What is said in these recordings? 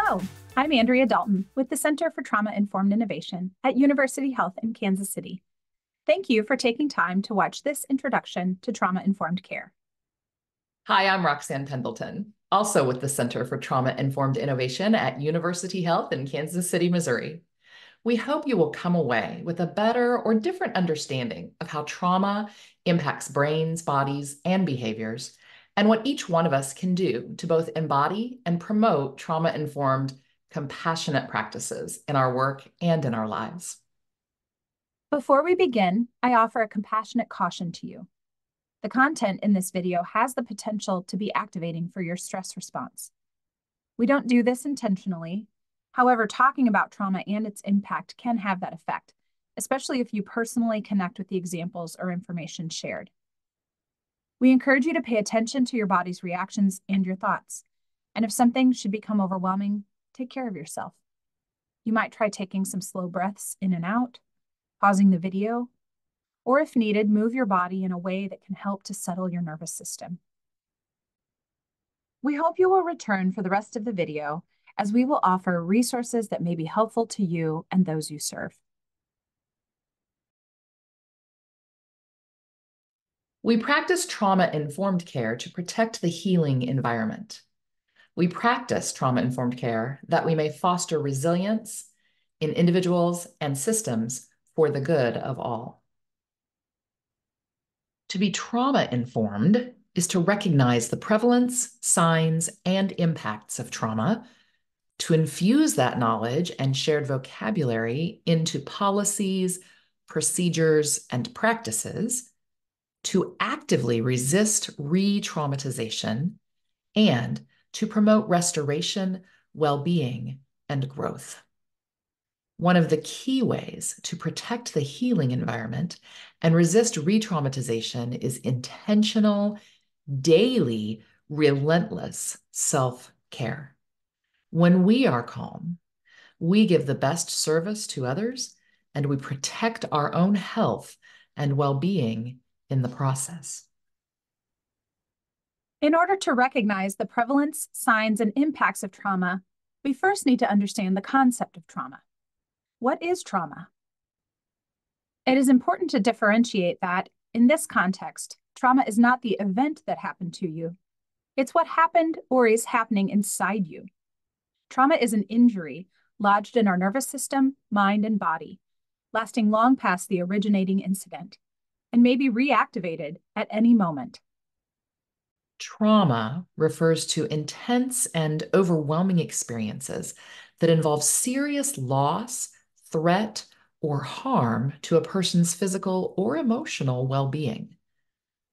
Hello, I'm Andrea Dalton with the Center for Trauma-Informed Innovation at University Health in Kansas City. Thank you for taking time to watch this introduction to trauma-informed care. Hi, I'm Roxanne Pendleton, also with the Center for Trauma-Informed Innovation at University Health in Kansas City, Missouri. We hope you will come away with a better or different understanding of how trauma impacts brains, bodies, and behaviors, and what each one of us can do to both embody and promote trauma-informed, compassionate practices in our work and in our lives. Before we begin, I offer a compassionate caution to you. The content in this video has the potential to be activating for your stress response. We don't do this intentionally. However, talking about trauma and its impact can have that effect, especially if you personally connect with the examples or information shared. We encourage you to pay attention to your body's reactions and your thoughts. And if something should become overwhelming, take care of yourself. You might try taking some slow breaths in and out, pausing the video, or if needed, move your body in a way that can help to settle your nervous system. We hope you will return for the rest of the video, as we will offer resources that may be helpful to you and those you serve. We practice trauma-informed care to protect the healing environment. We practice trauma-informed care that we may foster resilience in individuals and systems for the good of all. To be trauma-informed is to recognize the prevalence, signs, and impacts of trauma, to infuse that knowledge and shared vocabulary into policies, procedures, and practices, to actively resist re-traumatization, and to promote restoration, well-being, and growth. One of the key ways to protect the healing environment and resist re-traumatization is intentional, daily, relentless self-care. When we are calm, we give the best service to others, and we protect our own health and well-being in the process. In order to recognize the prevalence, signs, and impacts of trauma, we first need to understand the concept of trauma. What is trauma? It is important to differentiate that, in this context, trauma is not the event that happened to you. It's what happened or is happening inside you. Trauma is an injury lodged in our nervous system, mind, and body, lasting long past the originating incident, and may be reactivated at any moment. Trauma refers to intense and overwhelming experiences that involve serious loss, threat, or harm to a person's physical or emotional well-being.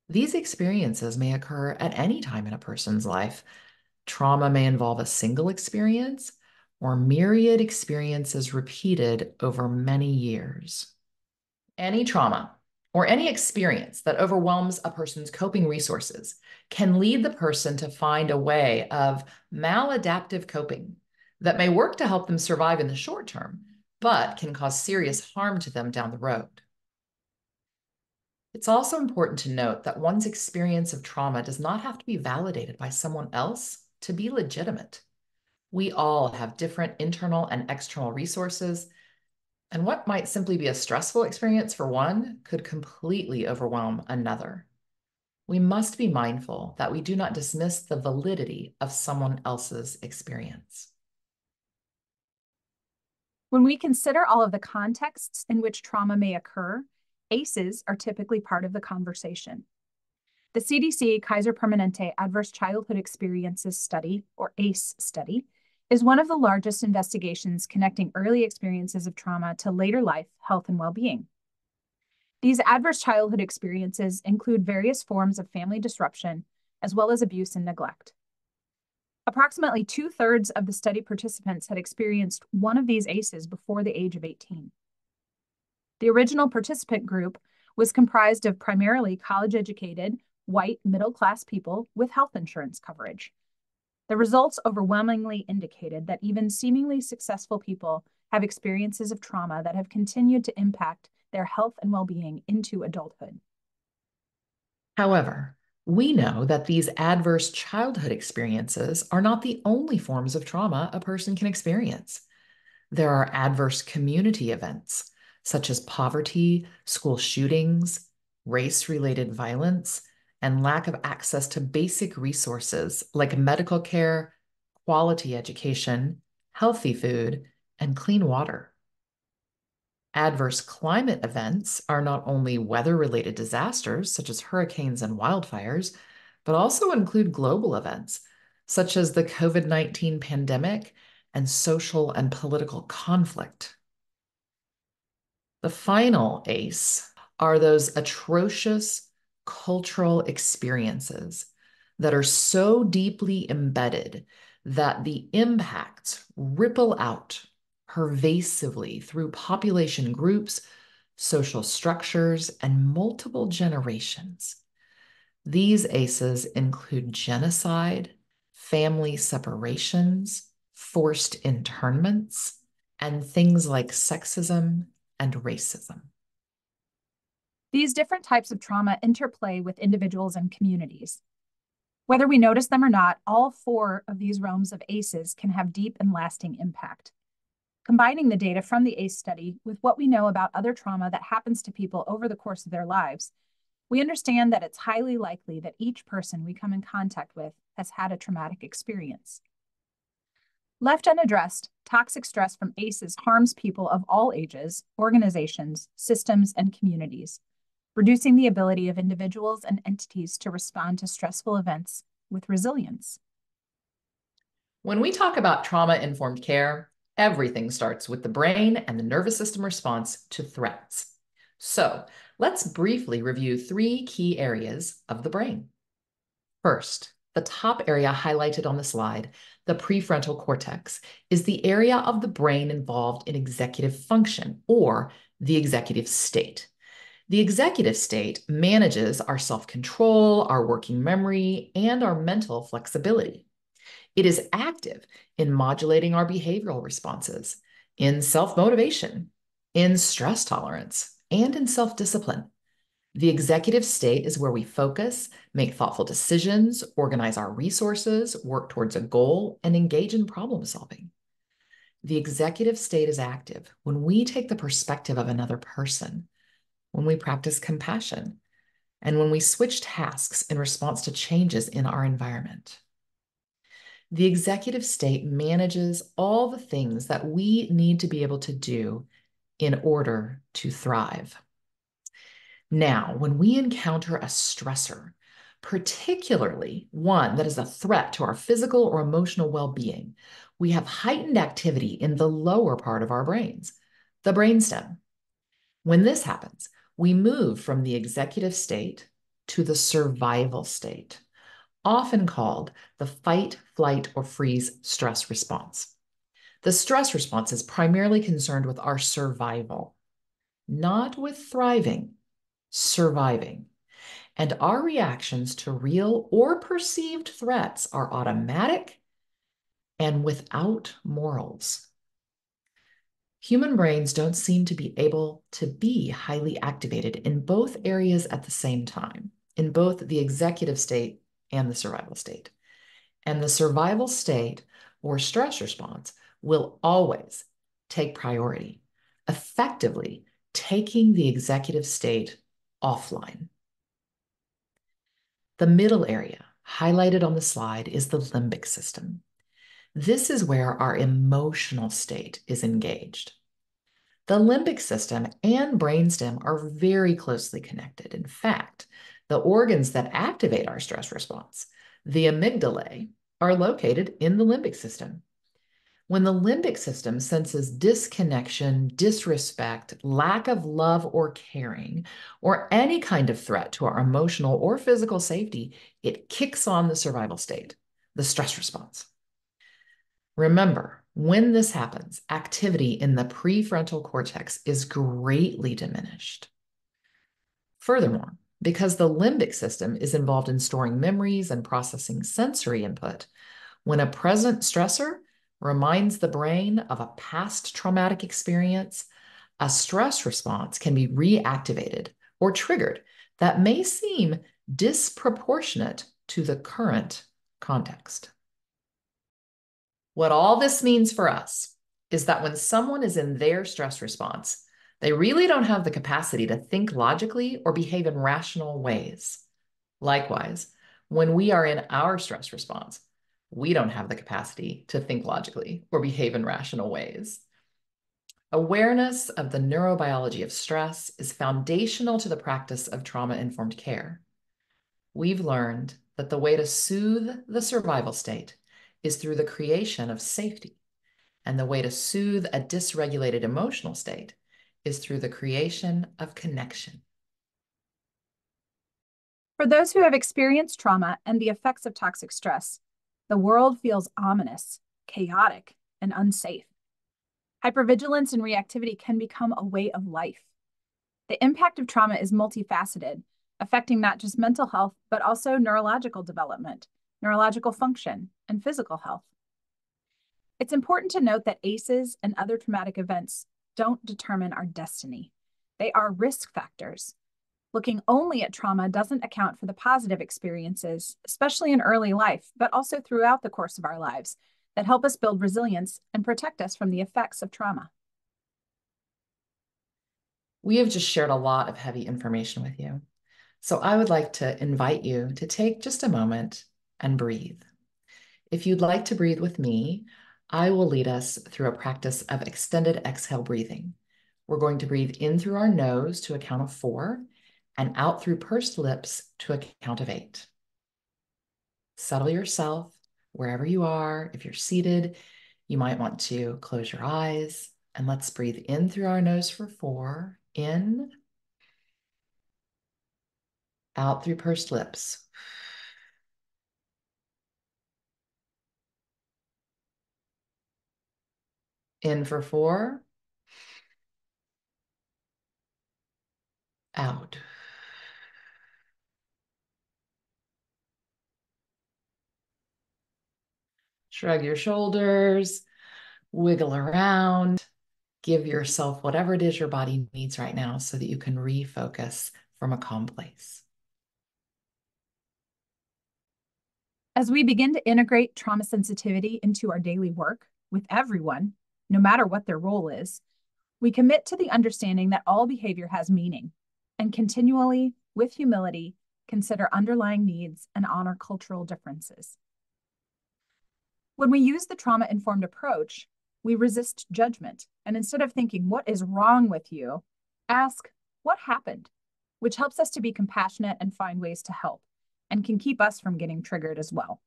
These experiences may occur at any time in a person's life. Trauma may involve a single experience or myriad experiences repeated over many years. Any trauma or any experience that overwhelms a person's coping resources can lead the person to find a way of maladaptive coping that may work to help them survive in the short term, but can cause serious harm to them down the road. It's also important to note that one's experience of trauma does not have to be validated by someone else to be legitimate. We all have different internal and external resources, and what might simply be a stressful experience for one could completely overwhelm another. We must be mindful that we do not dismiss the validity of someone else's experience. When we consider all of the contexts in which trauma may occur, ACEs are typically part of the conversation. The CDC Kaiser Permanente Adverse Childhood Experiences Study, or ACE study, is one of the largest investigations connecting early experiences of trauma to later life health and well-being. These adverse childhood experiences include various forms of family disruption, as well as abuse and neglect. Approximately 2/3 of the study participants had experienced one of these ACEs before the age of 18. The original participant group was comprised of primarily college-educated, white, middle-class people with health insurance coverage. The results overwhelmingly indicated that even seemingly successful people have experiences of trauma that have continued to impact their health and well-being into adulthood. However, We know that these adverse childhood experiences are not the only forms of trauma a person can experience. There are adverse community events, such as poverty, school shootings, race-related violence, and lack of access to basic resources like medical care, quality education, healthy food, and clean water. Adverse climate events are not only weather-related disasters, such as hurricanes and wildfires, but also include global events, such as the COVID-19 pandemic and social and political conflict. The final ACE are those atrocious cultural experiences that are so deeply embedded that the impacts ripple out pervasively through population groups, social structures, and multiple generations. These ACEs include genocide, family separations, forced internments, and things like sexism and racism. These different types of trauma interplay with individuals and communities. Whether we notice them or not, all 4 of these realms of ACEs can have deep and lasting impact. Combining the data from the ACE study with what we know about other trauma that happens to people over the course of their lives, we understand that it's highly likely that each person we come in contact with has had a traumatic experience. Left unaddressed, toxic stress from ACEs harms people of all ages, organizations, systems, and communities, reducing the ability of individuals and entities to respond to stressful events with resilience. When we talk about trauma-informed care, everything starts with the brain and the nervous system response to threats. So let's briefly review 3 key areas of the brain. First, the top area highlighted on the slide, the prefrontal cortex, is the area of the brain involved in executive function, or the executive state. The executive state manages our self-control, our working memory, and our mental flexibility. It is active in modulating our behavioral responses, in self-motivation, in stress tolerance, and in self-discipline. The executive state is where we focus, make thoughtful decisions, organize our resources, work towards a goal, and engage in problem solving. The executive state is active when we take the perspective of another person, when we practice compassion, and when we switch tasks in response to changes in our environment. The executive state manages all the things that we need to be able to do in order to thrive. Now, when we encounter a stressor, particularly one that is a threat to our physical or emotional well-being, we have heightened activity in the lower part of our brains, the brainstem. When this happens, we move from the executive state to the survival state, often called the fight, flight, or freeze stress response. The stress response is primarily concerned with our survival, not with thriving, surviving. And our reactions to real or perceived threats are automatic and without morals. Human brains don't seem to be able to be highly activated in both areas at the same time, in both the executive state and the survival state. And the survival state or stress response will always take priority, effectively taking the executive state offline. The middle area, highlighted on the slide, is the limbic system. This is where our emotional state is engaged. The limbic system and brainstem are very closely connected. In fact, the organs that activate our stress response, the amygdala, are located in the limbic system. When the limbic system senses disconnection, disrespect, lack of love or caring, or any kind of threat to our emotional or physical safety, it kicks on the survival state, the stress response. Remember, when this happens, activity in the prefrontal cortex is greatly diminished. Furthermore, because the limbic system is involved in storing memories and processing sensory input, when a present stressor reminds the brain of a past traumatic experience, a stress response can be reactivated or triggered that may seem disproportionate to the current context. What all this means for us is that when someone is in their stress response, they really don't have the capacity to think logically or behave in rational ways. Likewise, when we are in our stress response, we don't have the capacity to think logically or behave in rational ways. Awareness of the neurobiology of stress is foundational to the practice of trauma-informed care. We've learned that the way to soothe the survival state is through the creation of safety, and the way to soothe a dysregulated emotional state is through the creation of connection. For those who have experienced trauma and the effects of toxic stress, the world feels ominous, chaotic, and unsafe. Hypervigilance and reactivity can become a way of life. The impact of trauma is multifaceted, affecting not just mental health, but also neurological development, neurological function, and physical health. It's important to note that ACEs and other traumatic events don't determine our destiny. They are risk factors. Looking only at trauma doesn't account for the positive experiences, especially in early life, but also throughout the course of our lives, that help us build resilience and protect us from the effects of trauma. We have just shared a lot of heavy information with you. So I would like to invite you to take just a moment and breathe. If you'd like to breathe with me, I will lead us through a practice of extended exhale breathing. We're going to breathe in through our nose to a count of 4 and out through pursed lips to a count of 8. Settle yourself wherever you are. If you're seated, you might want to close your eyes, and let's breathe in through our nose for 4. In, out through pursed lips. In for 4. Out. Shrug your shoulders, wiggle around, give yourself whatever it is your body needs right now so that you can refocus from a calm place. As we begin to integrate trauma sensitivity into our daily work with everyone, no matter what their role is, we commit to the understanding that all behavior has meaning and continually, with humility, consider underlying needs and honor cultural differences. When we use the trauma-informed approach, we resist judgment, and instead of thinking, "What is wrong with you?" ask, "What happened?" which helps us to be compassionate and find ways to help, and can keep us from getting triggered as well.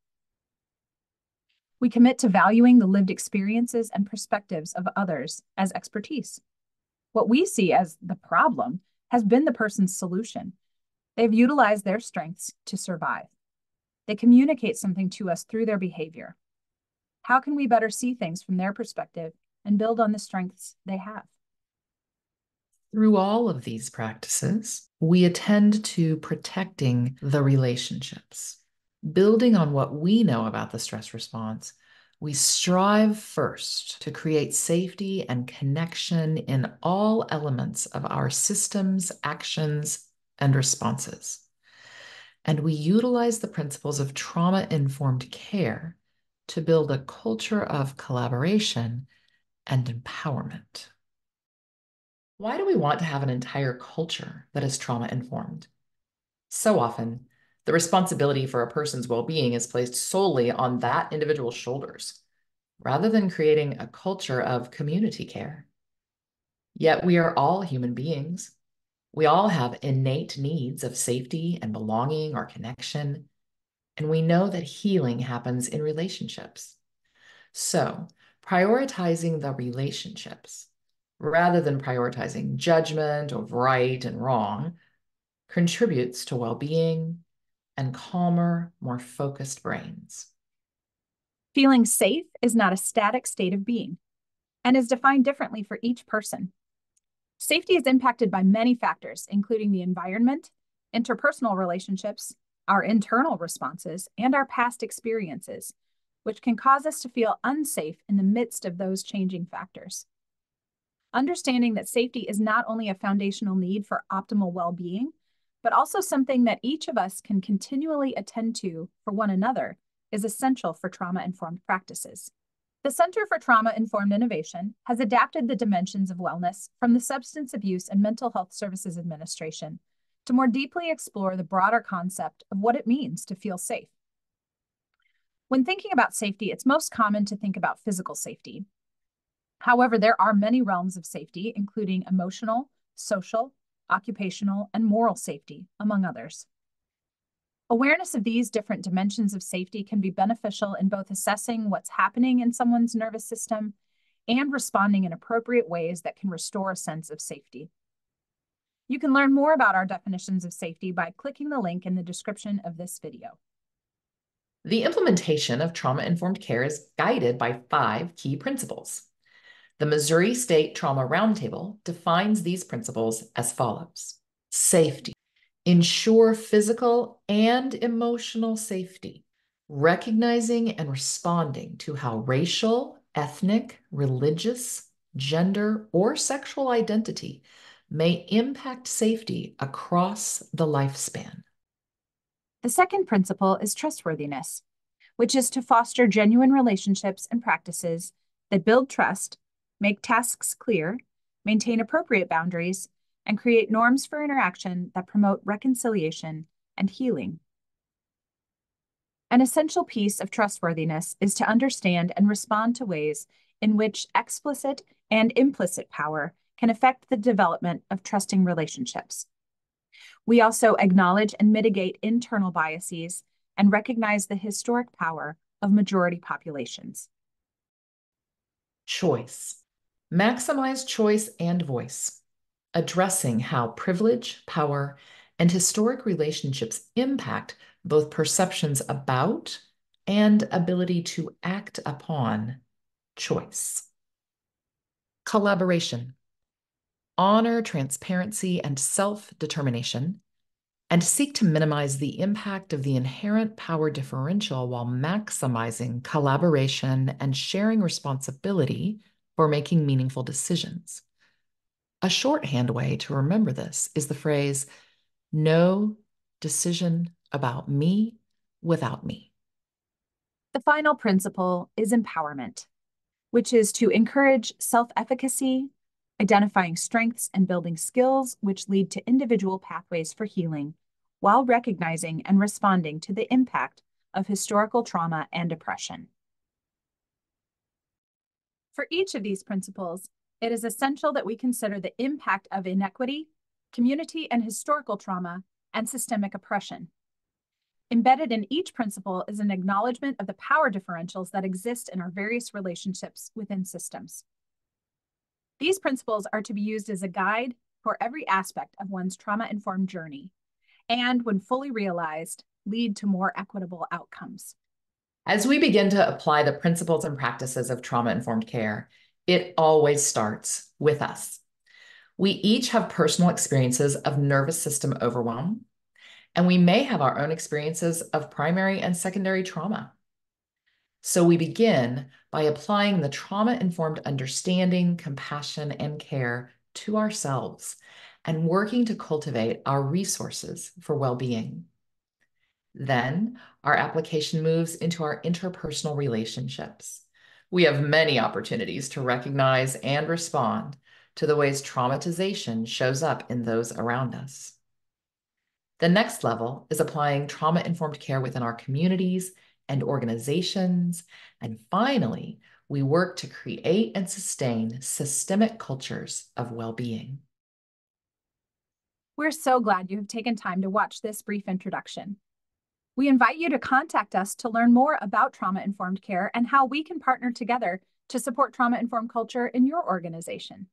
We commit to valuing the lived experiences and perspectives of others as expertise. What we see as the problem has been the person's solution. They've utilized their strengths to survive. They communicate something to us through their behavior. How can we better see things from their perspective and build on the strengths they have? Through all of these practices, we attend to protecting the relationships. Building on what we know about the stress response, we strive first to create safety and connection in all elements of our systems, actions, and responses. And we utilize the principles of trauma-informed care to build a culture of collaboration and empowerment. Why do we want to have an entire culture that is trauma-informed? So often, the responsibility for a person's well-being is placed solely on that individual's shoulders, rather than creating a culture of community care. Yet we are all human beings. We all have innate needs of safety and belonging or connection, and we know that healing happens in relationships. So, prioritizing the relationships, rather than prioritizing judgment of right and wrong, contributes to well-being and calmer, more focused brains. Feeling safe is not a static state of being and is defined differently for each person. Safety is impacted by many factors, including the environment, interpersonal relationships, our internal responses, and our past experiences, which can cause us to feel unsafe in the midst of those changing factors. Understanding that safety is not only a foundational need for optimal well-being, but also something that each of us can continually attend to for one another, is essential for trauma-informed practices. The Center for Trauma-Informed Innovation has adapted the dimensions of wellness from the Substance Abuse and Mental Health Services Administration to more deeply explore the broader concept of what it means to feel safe. When thinking about safety, it's most common to think about physical safety. However, there are many realms of safety, including emotional, social, occupational, and moral safety, among others. Awareness of these different dimensions of safety can be beneficial in both assessing what's happening in someone's nervous system and responding in appropriate ways that can restore a sense of safety. You can learn more about our definitions of safety by clicking the link in the description of this video. The implementation of trauma-informed care is guided by 5 key principles. The Missouri State Trauma Roundtable defines these principles as follows. Safety. Ensure physical and emotional safety, recognizing and responding to how racial, ethnic, religious, gender, or sexual identity may impact safety across the lifespan. The second principle is trustworthiness, which is to foster genuine relationships and practices that build trust, make tasks clear, maintain appropriate boundaries, and create norms for interaction that promote reconciliation and healing. An essential piece of trustworthiness is to understand and respond to ways in which explicit and implicit power can affect the development of trusting relationships. We also acknowledge and mitigate internal biases and recognize the historic power of majority populations. Choice. Maximize choice and voice, addressing how privilege, power, and historic relationships impact both perceptions about and ability to act upon choice. Collaboration. Honor transparency and self-determination, and seek to minimize the impact of the inherent power differential while maximizing collaboration and sharing responsibility for making meaningful decisions. A shorthand way to remember this is the phrase, no decision about me without me. The final principle is empowerment, which is to encourage self-efficacy, identifying strengths and building skills which lead to individual pathways for healing, while recognizing and responding to the impact of historical trauma and oppression. For each of these principles, it is essential that we consider the impact of inequity, community and historical trauma, and systemic oppression. Embedded in each principle is an acknowledgement of the power differentials that exist in our various relationships within systems. These principles are to be used as a guide for every aspect of one's trauma-informed journey, and when fully realized, lead to more equitable outcomes. As we begin to apply the principles and practices of trauma-informed care, it always starts with us. We each have personal experiences of nervous system overwhelm, and we may have our own experiences of primary and secondary trauma. So we begin by applying the trauma-informed understanding, compassion, and care to ourselves and working to cultivate our resources for well-being. Then our application moves into our interpersonal relationships. We have many opportunities to recognize and respond to the ways traumatization shows up in those around us. The next level is applying trauma-informed care within our communities and organizations. And finally, we work to create and sustain systemic cultures of well-being. We're so glad you have taken time to watch this brief introduction. We invite you to contact us to learn more about trauma-informed care and how we can partner together to support trauma-informed culture in your organization.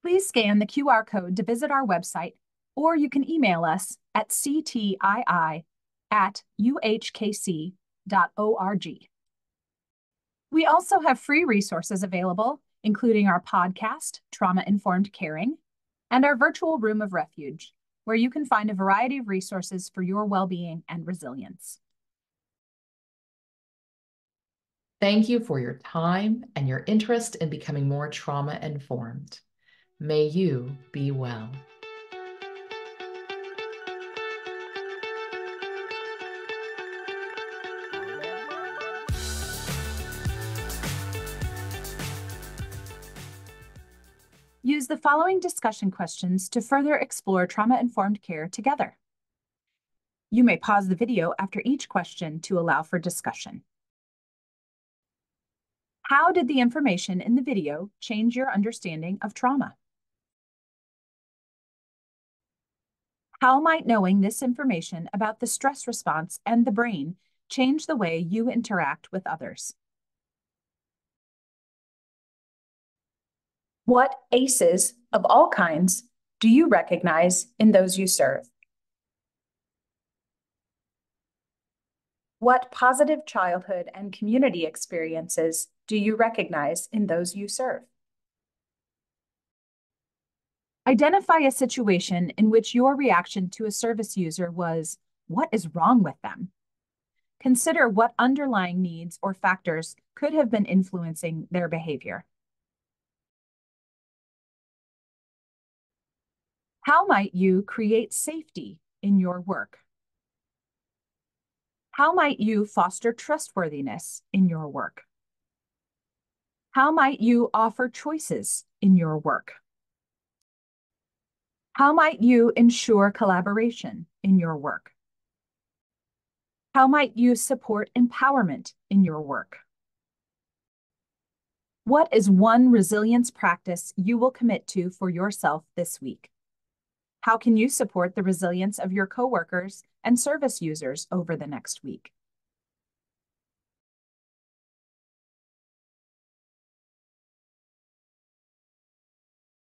Please scan the QR code to visit our website, or you can email us at ctii@uhkc.org. We also have free resources available, including our podcast, Trauma-Informed Caring, and our virtual Room of Refuge, where you can find a variety of resources for your well-being and resilience. Thank you for your time and your interest in becoming more trauma-informed. May you be well. Use the following discussion questions to further explore trauma-informed care together. You may pause the video after each question to allow for discussion. How did the information in the video change your understanding of trauma? How might knowing this information about the stress response and the brain change the way you interact with others? What ACEs of all kinds do you recognize in those you serve? What positive childhood and community experiences do you recognize in those you serve? Identify a situation in which your reaction to a service user was, "What is wrong with them?" Consider what underlying needs or factors could have been influencing their behavior. How might you create safety in your work? How might you foster trustworthiness in your work? How might you offer choices in your work? How might you ensure collaboration in your work? How might you support empowerment in your work? What is one resilience practice you will commit to for yourself this week? How can you support the resilience of your coworkers and service users over the next week?